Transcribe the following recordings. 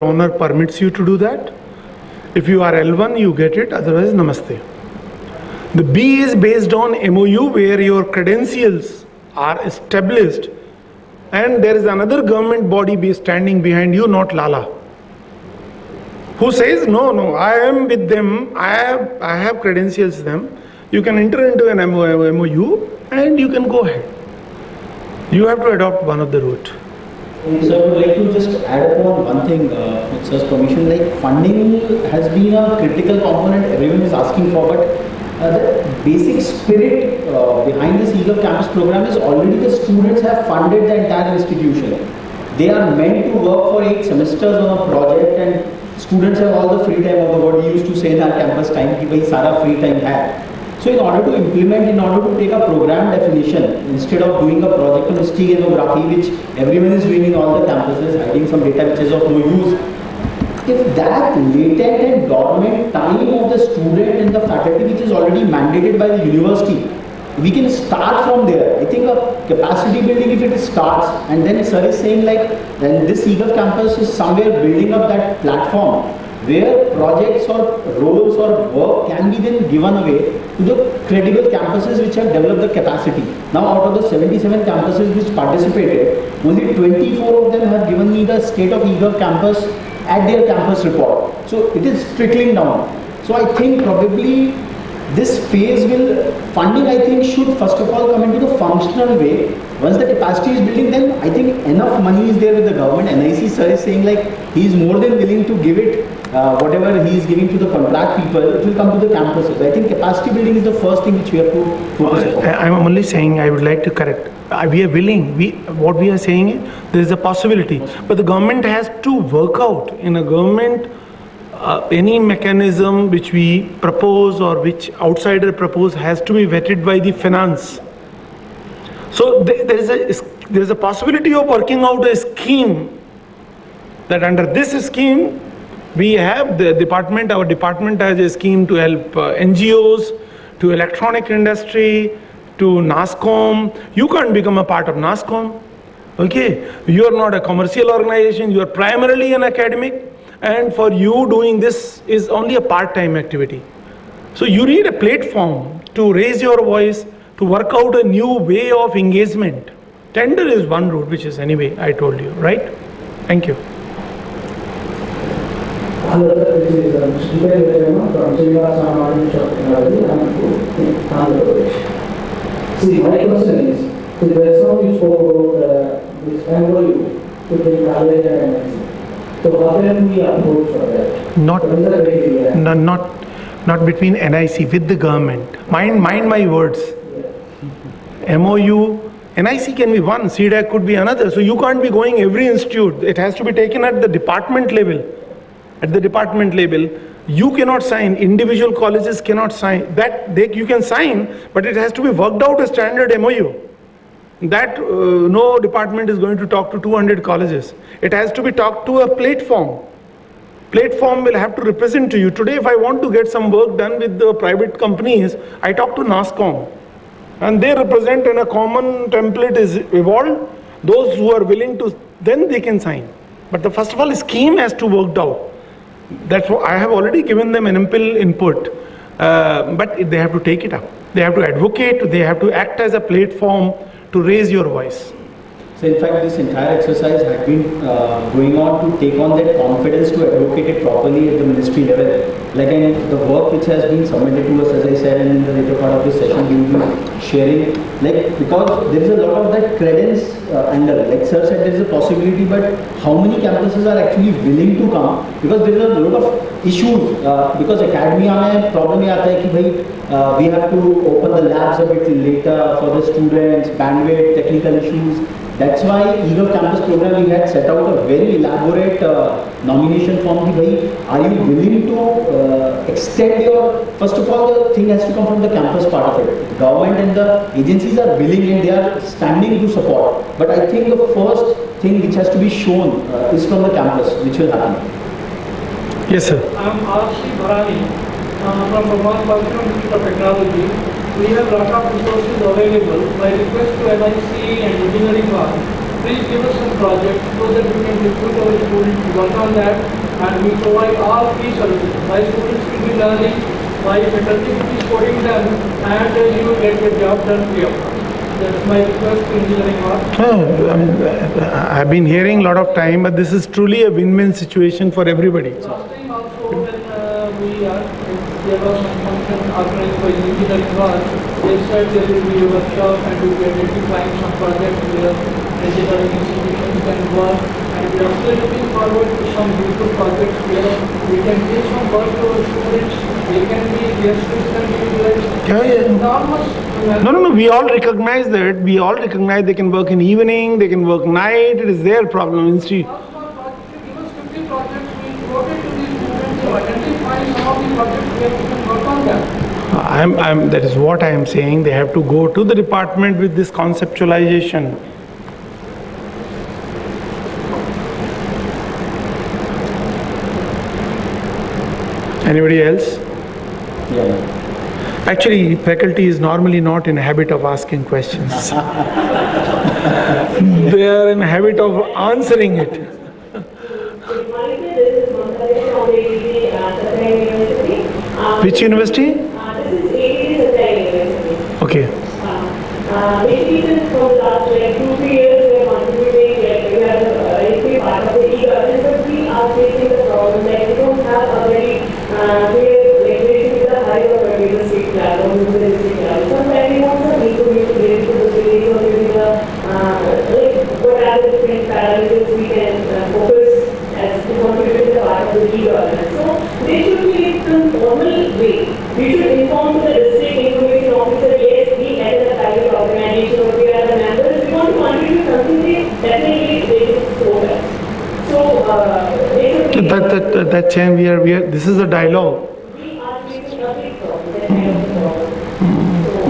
owner permits you to do that. If you are L1, you get it, otherwise namaste. The B is based on MOU where your credentials are established and there is another government body standing behind you, not Lala, who says, no, I am with them, I have credentials them. You can enter into an MOU and you can go ahead. You have to adopt one of the route. So I would like to just add upon one thing, with sir's permission, like funding has been a critical component everyone is asking for, but the basic spirit behind this eGOVE campus program is already the students have funded the entire institution. They are meant to work for 8 semesters on a project and students have all the free time of the world. We used to say in our campus time ki bhai sara free time hai. So in order to implement, in order to take a program definition, instead of doing a project on steganography, which everyone is doing in all the campuses, hiding some data which is of no use, if that latent and dormant time of the student and the faculty which is already mandated by the university, we can start from there. I think a capacity building, if it starts, and then sir is saying like, then this eGOVE campus is somewhere building up that platform where projects or roles or work can be then given away to the credible campuses which have developed the capacity. Now out of the 77 campuses which participated, only 24 of them have given me the state of eGOVE campus at their campus report. So it is trickling down. So I think probably this phase will, funding I think should first of all come into the functional way. Once the capacity is building, then I think enough money is there with the government. NIC sir is saying like he is more than willing to give it, whatever he is giving to the contract people, it will come to the campuses. I think capacity building is the first thing which we have to focus on. I'm only saying, I would like to correct. We are willing, what we are saying is, there is a possibility. But the government has to work out in a government, any mechanism which we propose or which outsider propose has to be vetted by the finance. So there is a possibility of working out a scheme that under this scheme, we have the department, our department has a scheme to help NGOs, to electronic industry, to NASCOM. You can't become a part of NASCOM. Okay, you are not a commercial organization, you are primarily an academic, and for you doing this is only a part-time activity. So you need a platform to raise your voice, to work out a new way of engagement. Tender is one route, which is anyway, I told you, right? Thank you. See, my question is, so there is some you spoke about this MOU to the college and MSc. So how can we approach for that? Not between NIC with the government. Mind my words. Yeah. MOU, NIC can be one, CDAC could be another. So you can't be going every institute. It has to be taken at the department level. At the department level, you cannot sign, individual colleges cannot sign. You can sign, but it has to be worked out a standard MOU. That no department is going to talk to 200 colleges. It has to be talked to a platform. Platform will have to represent to you. Today, if I want to get some work done with the private companies, I talk to NASCOM. And they represent, and a common template is evolved. Those who are willing to, then they can sign. But the first of all, scheme has to work out. That's what I have already given them an MPhil input, but they have to take it up. They have to advocate, they have to act as a platform to raise your voice. So in fact, this entire exercise had been going on to take on that confidence to advocate it properly at the ministry level. Like the work which has been submitted to us, as I said, and in the later part of this session, we will be sharing. Like, because there is a lot of that credence angle. Like sir said, there is a possibility, but how many campuses are actually willing to come? Because there is a lot of issues. Because academia mein problem ye aata hai ki bhai, we have to open the labs a bit later for the students, bandwidth, technical issues. That's why eGOVE campus program, we had set out a very elaborate nomination form. Are you willing to extend your, first of all, the thing has to come from the campus part of it. The government and the agencies are willing and they are standing to support. But I think the first thing which has to be shown is from the campus, which will happen. Yes, sir. I am R.C. Bharani from Bhagwan Bhaskar Institute of Technology. We have lot of resources available. My request to NIC and engineering one, please give us some projects so that we can recruit our students to work on that, and we provide all free services. My students will be learning, my faculty will be supporting them, and you will get the job done free of cost. That's my request to engineering work. I've been hearing a lot of time, but this is truly a win-win situation for everybody. Last time also when there was some function organized by engineering work, they said there will be a workshop and we will be identifying some projects where engineering institutions can work, and we are still looking forward to some beautiful projects where we can give some work to our students, they can be, their skills can be utilized. No, we all recognize that. We all recognize they can work in evening, they can work night. It is their problem. Institute. Give us 50 projects, we devoted to these students to identify some of the projects where we can work on them. That is what I am saying. They have to go to the department with this conceptualization. Anybody else? Yeah. Actually, faculty is normally not in habit of asking questions. They are in habit of answering it. Which university? This is Okay. basically from the last 2-3 years we are contributing, we are part of the eGOVE, but we are facing the problem that we don't have a very clear regulation with the higher or middle state level or middle district level. Sometimes we want some information related to the city or maybe the what are the different parameters we can focus as to contribute to the part of the eGOVE. So they should be the normal way. We should inform the district information officer, yes, we as a private organization or we are the members, we want to contribute something, definitely they should support us. So they should be That chain we are. This is a dialogue. we are facing a big problem, that kind of a problem.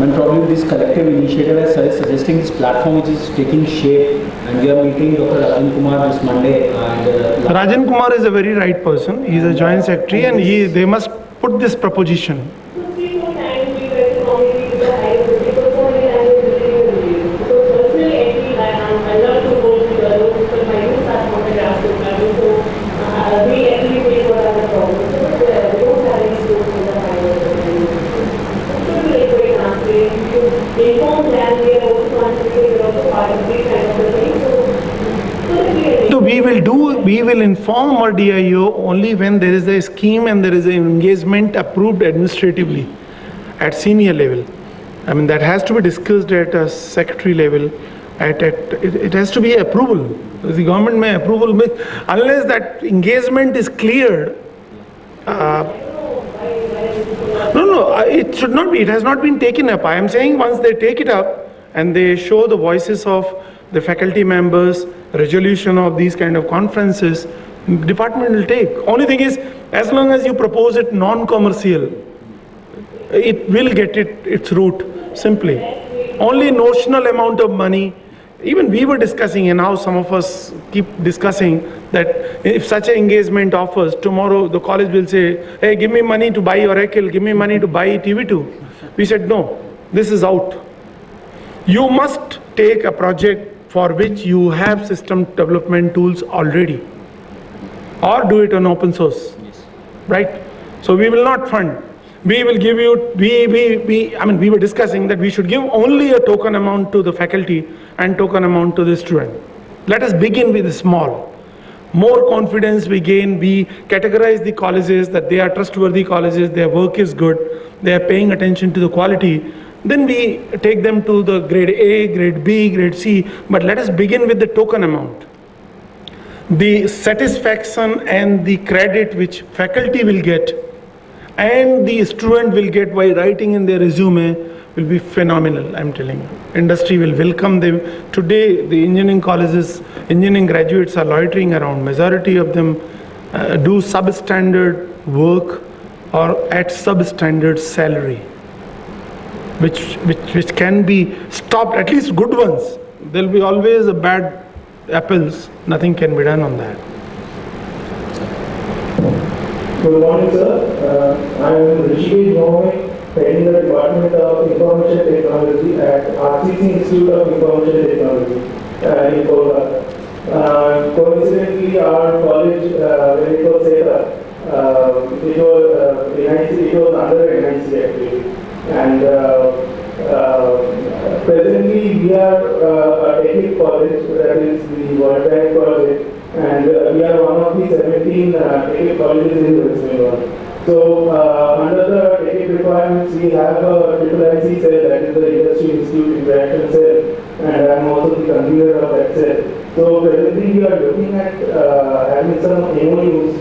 And probably this collective initiative as suggesting this platform which is taking shape, and we are meeting Dr. Rajan Kumar this Monday. And Rajan Kumar is a very right person. He is a joint secretary, and they must put this proposition. So 3-4 times we try to communicate with the higher authority, but so many times we visiting the review. Because personally, actually, I love to go to the road because my youth are photographs to travel, so we actually face what are the problems. But we don't have any schools in the higher authority. So it should be like very transparent. We should inform them we are also contributing, we are also part of this kind of a thing. So that we are So we will inform our DIO only when there is a scheme and there is an engagement approved administratively at senior level. I mean, that has to be discussed at a secretary level. It has to be approval. The government may approval, unless that engagement is cleared. It should not be. It has not been taken up. I am saying once they take it up and they show the voices of the faculty members, resolution of these kind of conferences, department will take. Only thing is, as long as you propose it non-commercial, it will get its route simply. Only notional amount of money. Even we were discussing, and now some of us keep discussing that if such an engagement offers, tomorrow the college will say, hey, give me money to buy Oracle, give me money to buy TV2. We said, no, this is out. You must take a project for which you have system development tools already, or do it on open source, right? So we will not fund. We will give you, we were discussing that we should give only a token amount to the faculty and token amount to the student. Let us begin with small. More confidence we gain, we categorize the colleges that they are trustworthy colleges, their work is good, they are paying attention to the quality. Then we take them to the grade A, grade B, grade C, but let us begin with the token amount. The satisfaction and the credit which faculty will get and the student will get by writing in their resume will be phenomenal, I'm telling you. Industry will welcome them. Today, the engineering colleges, engineering graduates are loitering around. Majority of them do substandard work or at substandard salary, which can be stopped, at least good ones. There'll be always a bad apples, nothing can be done on that. Good morning, sir. I am Rishikesh Mohammed, heading the Department of Information Technology at RCC Institute of Information Technology. in Kolkata. Coincidentally, our college, when it was set up, it was NIC, it was under NIC actually. And presently we are a technical college, that is the World Bank project, and we are one of the 17 technical colleges in West Bengal. So under the technical requirements, we have a IIIC cell, that is the Industry Institute Interaction Cell, and I am also the convener of that cell. So presently we are looking at having some MOUs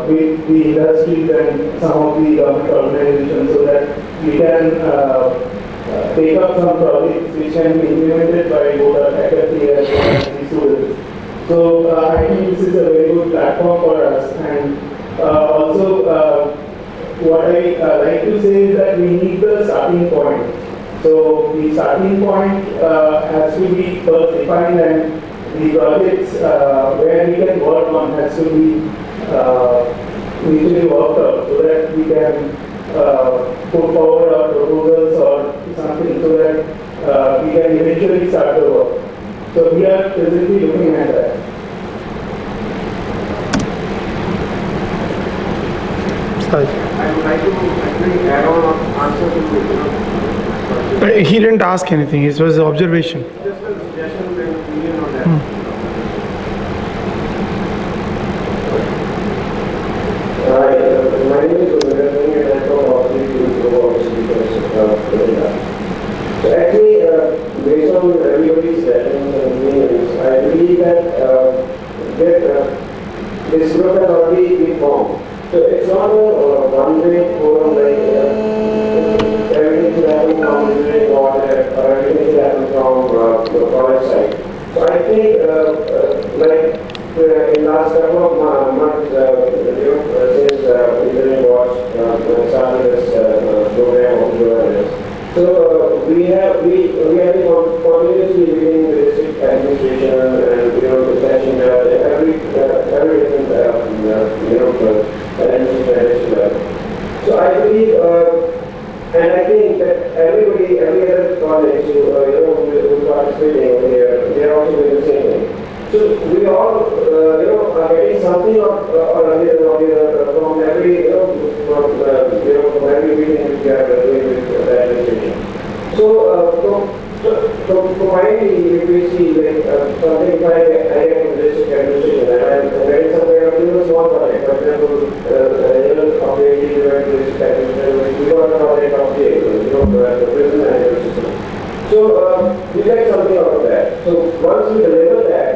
with the industries and some of the government organizations so that we can take up some projects which can be implemented by both our faculty as well as the students. So I think this is a very good platform for us, and also what I like to say is that we need the starting point. So the starting point has to be first defined, and the projects where we can work on has to be mutually worked out so that we can put forward our proposals or something so that we can eventually start the work. So we are presently looking at that. I would like to actually add on answer to He didn't ask anything, it was observation. just a suggestion and opinion on that. Hi, my name is Umesh and I'm from Office So actually, based on everybody's sessions and opinions, I believe that this group has already been formed. So it's not a one-way forum like everything should happen from engineering or everything should happen from the college side. So I think in last couple of months, since engineering watch started this program of awareness. So we have been continuously reading the district administration and the session every different administration. So I believe and I think that every other college who participating over here, they are also doing the same thing. So we all are getting something or other from every from every meeting which we are doing with the administration. So finally, if we see like something like I get from the district administration and I'm getting something of a small project, for example, of the district administration, we got a project of the prison management system. So we get something out of that. So once we deliver that,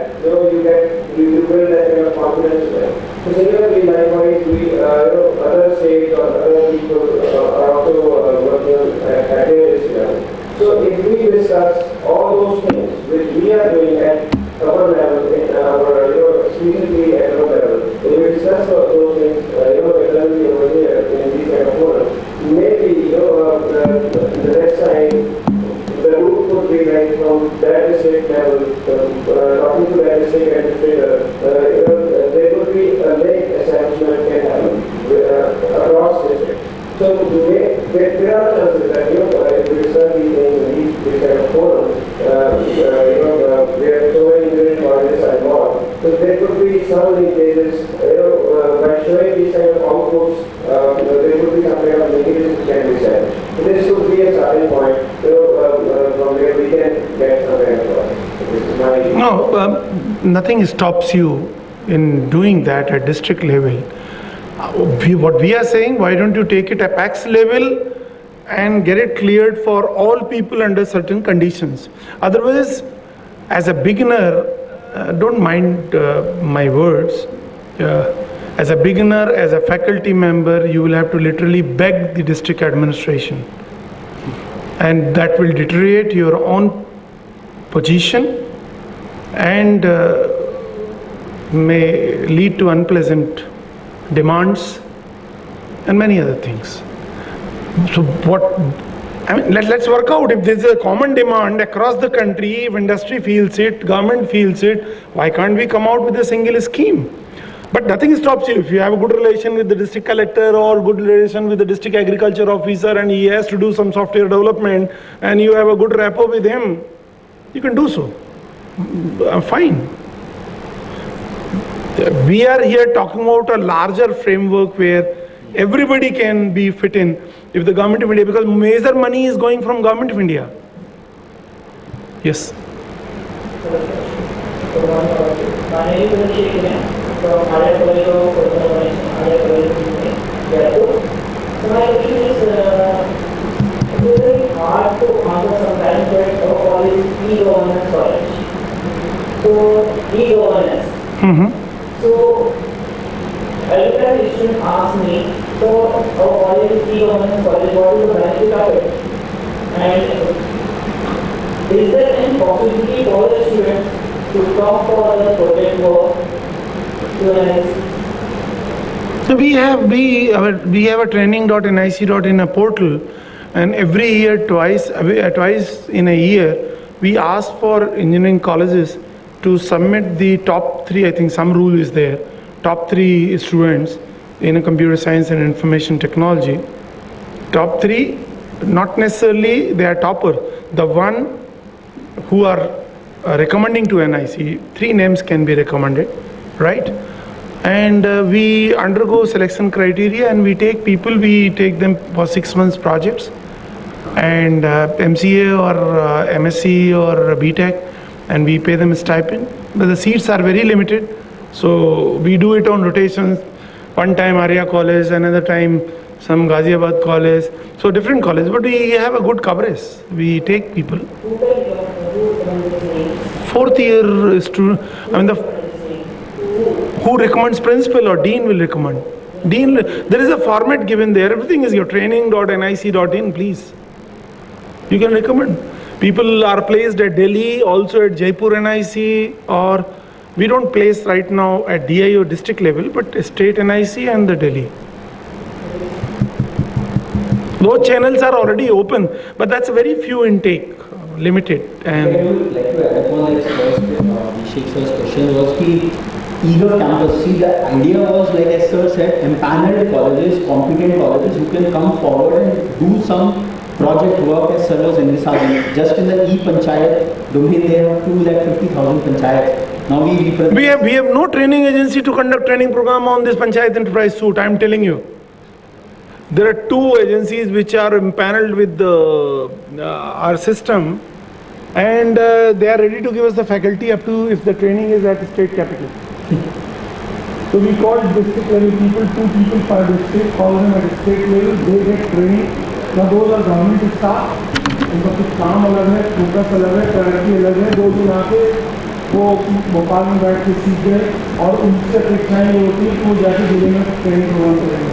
you build that kind of confidence there. So similarly, likewise, we other states or other people are also working on activities here. So if we discuss all those things which we are doing at our level, in our specifically at our level, if we discuss those things, internally over here in these kind of forums, maybe the next time. The route would be like from that district level, talking to that district administrator, there could be a lake establishment can happen across district. So there are chances that if we start these things in these kind of forums, where so many engineering colleges are involved, so there could be some linkages, by showing these kind of outputs, there could be some kind of linkages which can be said. So this could be a starting point, from where we can get some kind of process. This is my No, nothing stops you in doing that at district level. What we are saying, why don't you take it at PAX level and get it cleared for all people under certain conditions. Otherwise, as a beginner, don't mind my words. As a beginner, as a faculty member, you will have to literally beg the district administration. And that will deteriorate your own position and may lead to unpleasant demands and many other things. So let's work out if there's a common demand across the country, if industry feels it, government feels it, why can't we come out with a single scheme? But nothing stops you. If you have a good relation with the district collector or good relation with the district agriculture officer and he has to do some software development and you have a good rapport with him, you can do so. fine. We are here talking about a larger framework where everybody can be fit in. If the government of India, because major money is going from government of India. Yes. So my question is, it's very hard to answer sometimes that our college is e-governance college. So e-governance. So every time the student asks me, so our college is e-governance college, what is the benefit of it? And is there any possibility for the student to come for the project work to analyze? So we have a training.nic.in a portal, and every year twice in a year we ask for engineering colleges to submit the top 3. I think some rule is there. Top 3 students in a computer science and information technology. Top 3, not necessarily they are topper. The one who are recommending to NIC, 3 names can be recommended, right? And we undergo selection criteria, and we take them for 6 months projects, and MCA or MSc or BTech, and we pay them a stipend. But the seats are very limited, so we do it on rotations. One time Arya College, another time some Ghaziabad College, so different colleges, but we have a good coverage. We take people. 4th year student, who recommends principal or dean will recommend. Dean, there is a format given there. Everything is your training.nic.in, please. You can recommend. People are placed at Delhi, also at Jaipur NIC, or we don't place right now at DI or district level, but state NIC and the Delhi. Those channels are already open, but that's a very few intake, limited. And I would like to add upon like first, Abhishek sir's question was the eGOVE campus. See, the idea was, like as sir said, empaneled colleges, competent colleges who can come forward and do some project work as sir was envisaging. Just in the e-panchayat domain, there are 250,000 panchayats. Now we represent. We have no training agency to conduct training program on this panchayat enterprise suite. I am telling you. There are 2 agencies which are empaneled with our system, and they are ready to give us the faculty up to if the training is at the state capital. So we call district level people, 2 people per district, call them at the state level, they get trained. Now those are government staff, उनका कुछ काम अलग है, focus अलग है, priority अलग है. 2 दिन आके वो भोपाल में बैठ के सीख गए, और उनसे अपेक्षाएं ये होती है कि वो जाके जिले में ट्रेनिंग प्रोग्राम करेंगे.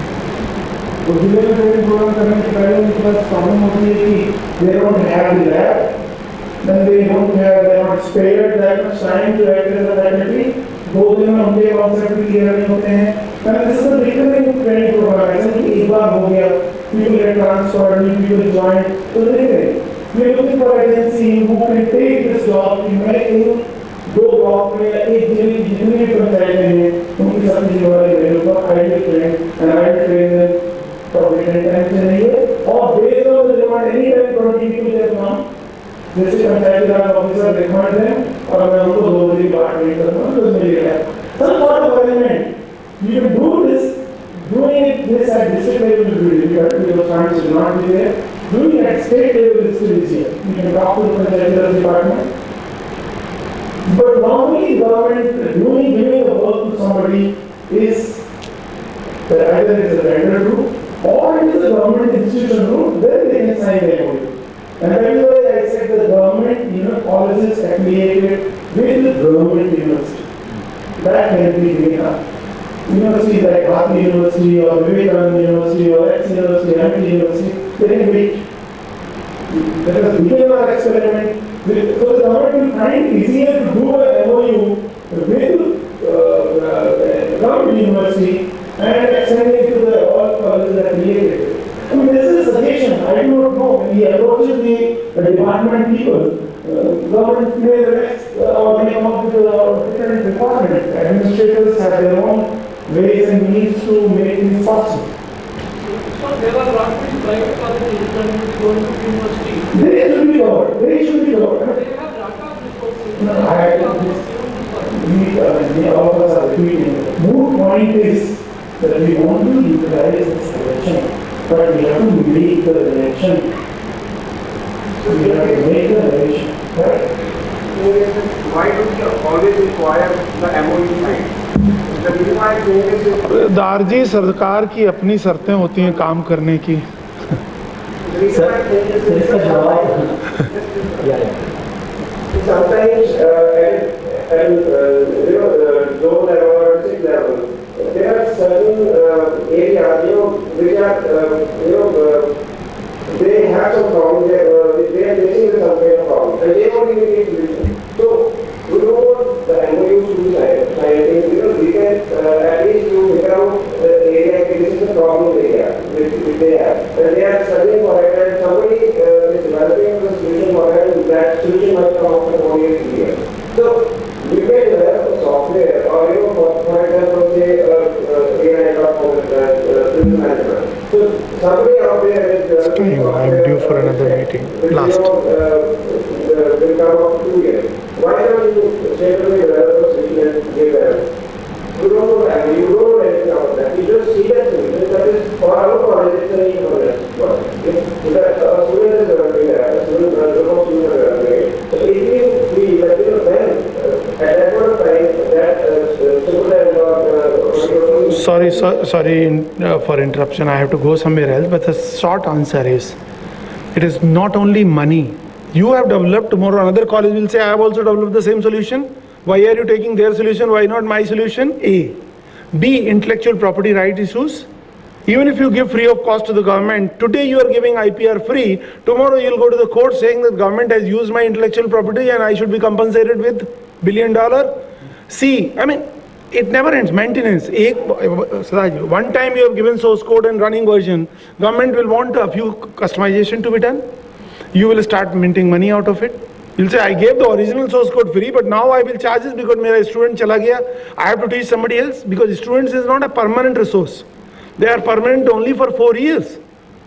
तो जिले में ट्रेनिंग प्रोग्राम करने के पहले उनके पास प्रॉब्लम होती है कि they don't have the lab, then they are not spared that much time to act as a faculty. 2 दिन में उनके कॉन्सेप्ट क्लियर नहीं होते हैं. And this is a recurring training program. ऐसा नहीं कि एक बार हो गया, people get transferred, new people join. तो नहीं, we are looking for agency who can take this job कि मैं इन 2 ब्लॉक में एक जितनी भी पंचायतें हैं उनकी सभी जिम्मेदारी ले लूँगा. I will train and I will train them properly. Tension नहीं है. और based on the demand, any time 20 people just come. जैसे पंचायत राज ऑफिसर रिकमेंड हैं और मैं उनको 2 बजे बात नहीं करता हूँ, तो मिल गया. Some sort of arrangement. You can do this. Doing this at district level will be difficult because funds will not be there. Doing it at state level is still easier. You can talk to the panchayat department. But normally government giving the work to somebody is either it's a vendor route or it is a government institution route, then they can sign the MOU. And that is why I said the government, colleges affiliated with the government university. That can be doing enough. Universities like Bharati University or Vivekananda University or X University, MIT University, they can wait. Let us begin our experiment. So the government will find it easier to do an MOU with government university and extend it to the all colleges affiliated. I mean, this is a suggestion. I do not know. When he approaches the department people, government may or may come up with different requirements. Administrators have their own ways and means to make things possible. So there are not many private colleges going to university. They should be covered. They should be covered. They have data resources. I had this, all of us are repeating. Moot point is that we want to utilize this election, but we have to make the election. We have to make the election, right? Why do we always require the MOU sign? The reason why I say this is दारजी सरकार की अपनी शर्तें होती हैं काम करने की. the reason why I say this is Sometimes and zone level or 6 level, there are certain areas, which are, they have some problem, they are facing with some kind of problem, and they don't even need solution. So, we don't want the MOUs to be signed, we can at least figure out the area, this is the problem area, which they have. And they are studying for it, and somebody is developing the solution for it, and that solution must come after 4 years. So, you can develop a software, or for example, say, business management. So, somebody out there is I'm due for another meeting. Last. Will come up 2 years. Why don't you say to the developers, we can give them? You don't know that, you don't know anything about that. You just see that solution, that is for our college, it's a need for that. So that a student is developing that, a student is developing it. So if you feel that, then at that point of time, that Sorry for interruption. I have to go somewhere else. But the short answer is, it is not only money. You have developed, tomorrow another college will say, I have also developed the same solution. Why are you taking their solution? Why not my solution? A. B. Intellectual property right issues. Even if you give free of cost to the government, today you are giving IPR free, tomorrow you will go to the court saying that government has used my intellectual property and I should be compensated with $1 billion. C. I mean, it never ends. Maintenance. One time you have given source code and running version, government will want a few customization to be done. You will start minting money out of it. You'll say, I gave the original source code free, but now I will charge this because my student chala gaya. I have to teach somebody else, because students is not a permanent resource. They are permanent only for 4 years.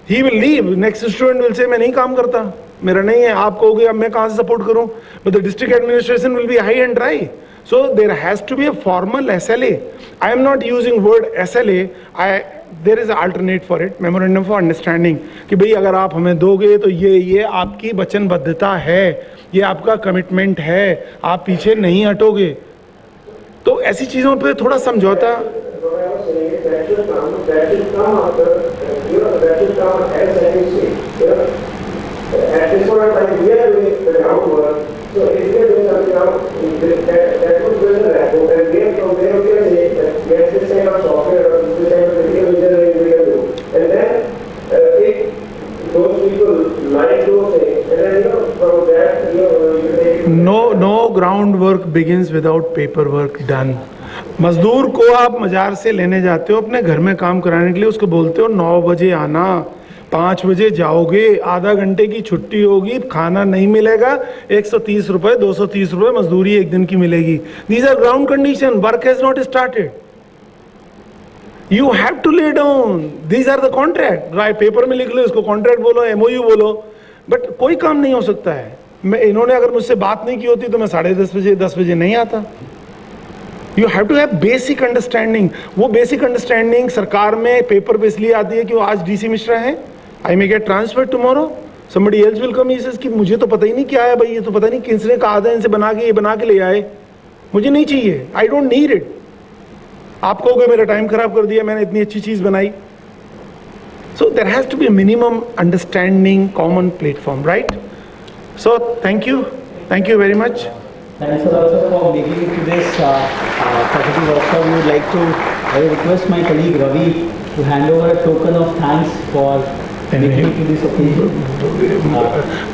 He will leave. Next student will say, मैं नहीं काम करता, मेरा नहीं है, आप कहोगे अब मैं कहाँ से support करूँ? But the district administration will be high and dry. So there has to be a formal SLA. I am not using word SLA. There is an alternate for it, memorandum for understanding. कि भाई अगर आप हमें दोगे तो ये आपकी वचनबद्धता है, ये आपका कमिटमेंट है, आप पीछे नहीं हटोगे. तो ऐसी चीजों पे थोड़ा समझौता. That should come after, that should come as second stage. At this point of time, we are doing the groundwork. So if we are doing something now, that would build a rapport, and from there we can say that yes, this kind of software or this kind of critical engineering we can do. And then if those people like those things, and then from that you take. No groundwork begins without paperwork done. मजदूर को आप मजार से लेने जाते हो अपने घर में काम कराने के लिए, उसको बोलते हो 9 बजे आना, 5 बजे जाओगे, आधा घंटे की छुट्टी होगी, खाना नहीं मिलेगा, 130 रुपए 230 रुपए मजदूरी एक दिन की मिलेगी. These are ground condition. Work has not started. You have to lay down. These are the contract. Right paper में लिख लो, इसको कॉन्ट्रैक्ट बोलो, MOU बोलो, बट कोई काम नहीं हो सकता है. इन्होंने अगर मुझसे बात नहीं की होती तो मैं 10:30 10 बजे नहीं आता. You have to have basic understanding. वो basic understanding सरकार में पेपर पे इसलिए आती है कि वो आज DC मिश्रा है. I may get transferred tomorrow. Somebody else will come. He says कि मुझे तो पता ही नहीं क्या है भाई, ये तो पता नहीं किसने कहा था इनसे बना के ले आए. मुझे नहीं चाहिए. I don't need it. आप कहोगे मेरा टाइम खराब कर दिया, मैंने इतनी अच्छी चीज बनाई. So there has to be a minimum understanding, common platform, right? So thank you very much. Thanks a lot, sir, for making it to this faculty workshop. We would like to request my colleague Ravi to hand over a token of thanks for making it to this occasion.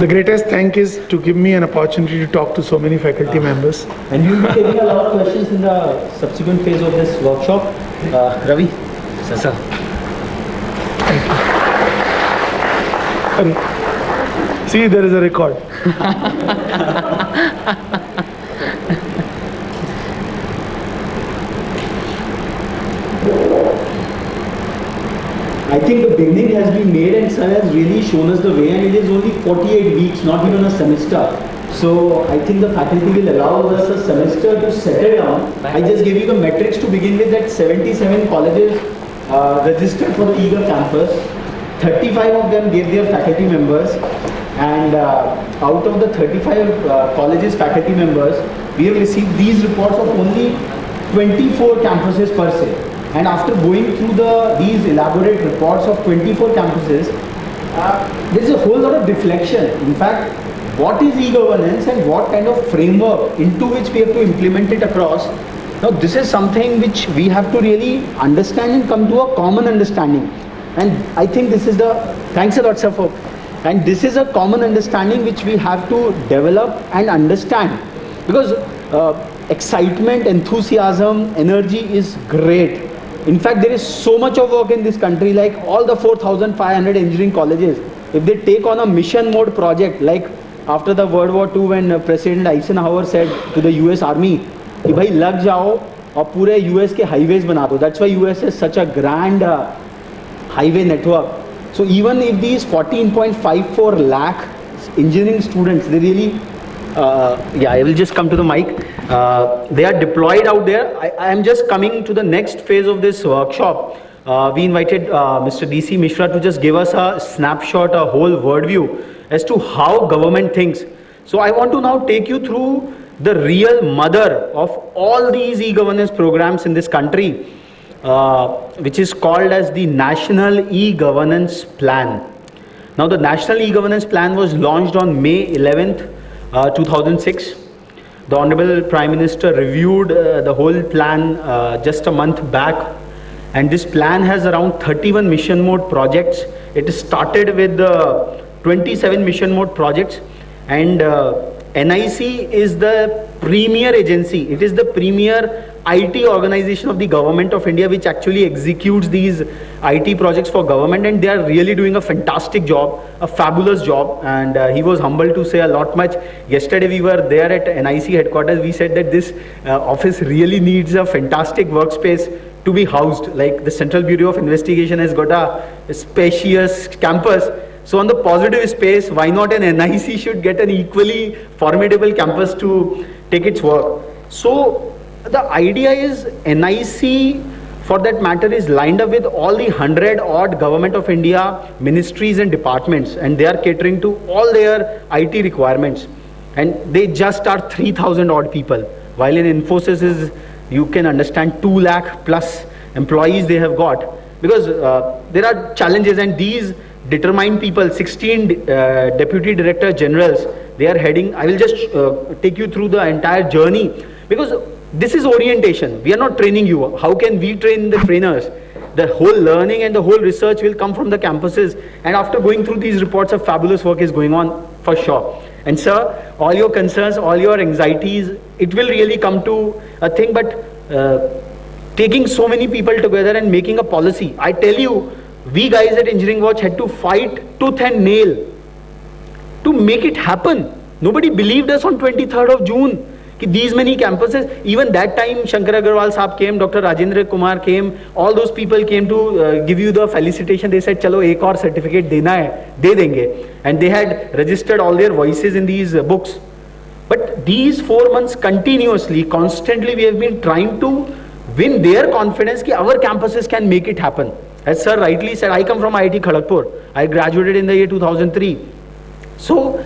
The greatest thank is to give me an opportunity to talk to so many faculty members. And you will be taking a lot of questions in the subsequent phase of this workshop. Ravi. Sir. Thank you. See, there is a record. I think the beginning has been made and sir has really shown us the way, and it is only 48 weeks, not even a semester. So I think the faculty will allow us a semester to settle down. I just gave you the metrics to begin with, that 77 colleges registered for the eGOVE campus. 35 of them gave their faculty members, and out of the 35 colleges faculty members, we have received these reports of only 24 campuses per se. And after going through these elaborate reports of 24 campuses, there is a whole lot of deflection. In fact, what is e-governance and what kind of framework into which we have to implement it across? Now, this is something which we have to really understand and come to a common understanding. And I think this is thanks a lot, sir, and this is a common understanding which we have to develop and understand, because excitement, enthusiasm, energy is great. In fact, there is so much of work in this country, like all the 4,500 engineering colleges, if they take on a mission mode project, like after the World War II, when President Eisenhower said to the US Army, कि भाई लग जाओ और पूरे US के highways बना दो. That's why US has such a grand highway network. So even if these 14.54 lakh engineering students, they really, I will just come to the mic. They are deployed out there. I am just coming to the next phase of this workshop. We invited Mr. DC Mishra to just give us a snapshot, a whole word view as to how government thinks. So I want to now take you through the real mother of all these e-governance programs in this country, which is called as the National E-Governance Plan. Now, the National E-Governance Plan was launched on May 11th, 2006. The Honorable Prime Minister reviewed the whole plan just a month back, and this plan has around 31 mission mode projects. It started with 27 mission mode projects, and NIC is the premier agency. It is the premier IT organization of the government of India, which actually executes these IT projects for government, and they are really doing a fantastic job, a fabulous job. And he was humbled to say a lot much. Yesterday we were there at NIC headquarters. We said that this office really needs a fantastic workspace to be housed. Like the Central Bureau of Investigation has got a spacious campus. So on the positive space, why not an NIC should get an equally formidable campus to take its work. So the idea is NIC, for that matter, is lined up with all the 100 odd Government of India ministries and departments, and they are catering to all their IT requirements. And they just are 3,000 odd people, while in Infosys is, you can understand, 2 lakh plus employees they have got, because there are challenges, and these determined people, 16 deputy director generals, they are heading. I will just take you through the entire journey, because this is orientation. We are not training you. How can we train the trainers? The whole learning and the whole research will come from the campuses, and after going through these reports, a fabulous work is going on for sure. And sir, all your concerns, all your anxieties, it will really come to a thing, but taking so many people together and making a policy, I tell you, we guys at Engineering Watch had to fight tooth and nail to make it happen. Nobody believed us on 23rd of June. These many campuses, even that time Shankar Agarwal Saab came, Dr. Rajendra Kumar came, all those people came to give you the felicitation. They said, chalo ek aur certificate dena hai, de denge. And they had registered all their voices in these books. But these 4 months continuously, constantly, we have been trying to win their confidence that our campuses can make it happen. As sir rightly said, I come from IIT Kharagpur. I graduated in the year 2003. So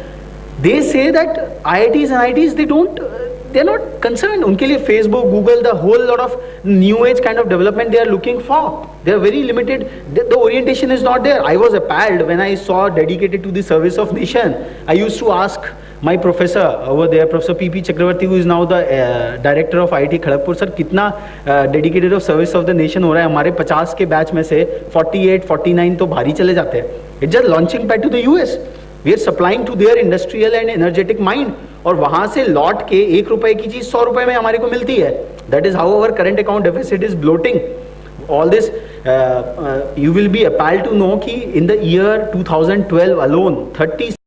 they say that IITs and IITs, they're not concerned. Unke liye Facebook, Google, the whole lot of new age kind of development they are looking for. They are very limited. The orientation is not there. I was appalled when I saw dedicated to the service of nation. I used to ask my professor over there, Professor P.P. Chakravarti, who is now the director of IIT Kharagpur, sir, kitna dedicated of service of the nation ho raha hai? Hamare 50 ke batch mein se 48, 49 to bhari chale jate hain. It's just launching pad to the US. We are supplying to their industrial and energetic mind. और वहाँ से लौट के 1 रुपए की चीज 100 रुपए में हमारे को मिलती है. That is how our current account deficit is bloating. All this, you will be appalled to know कि in the year 2012 alone, 30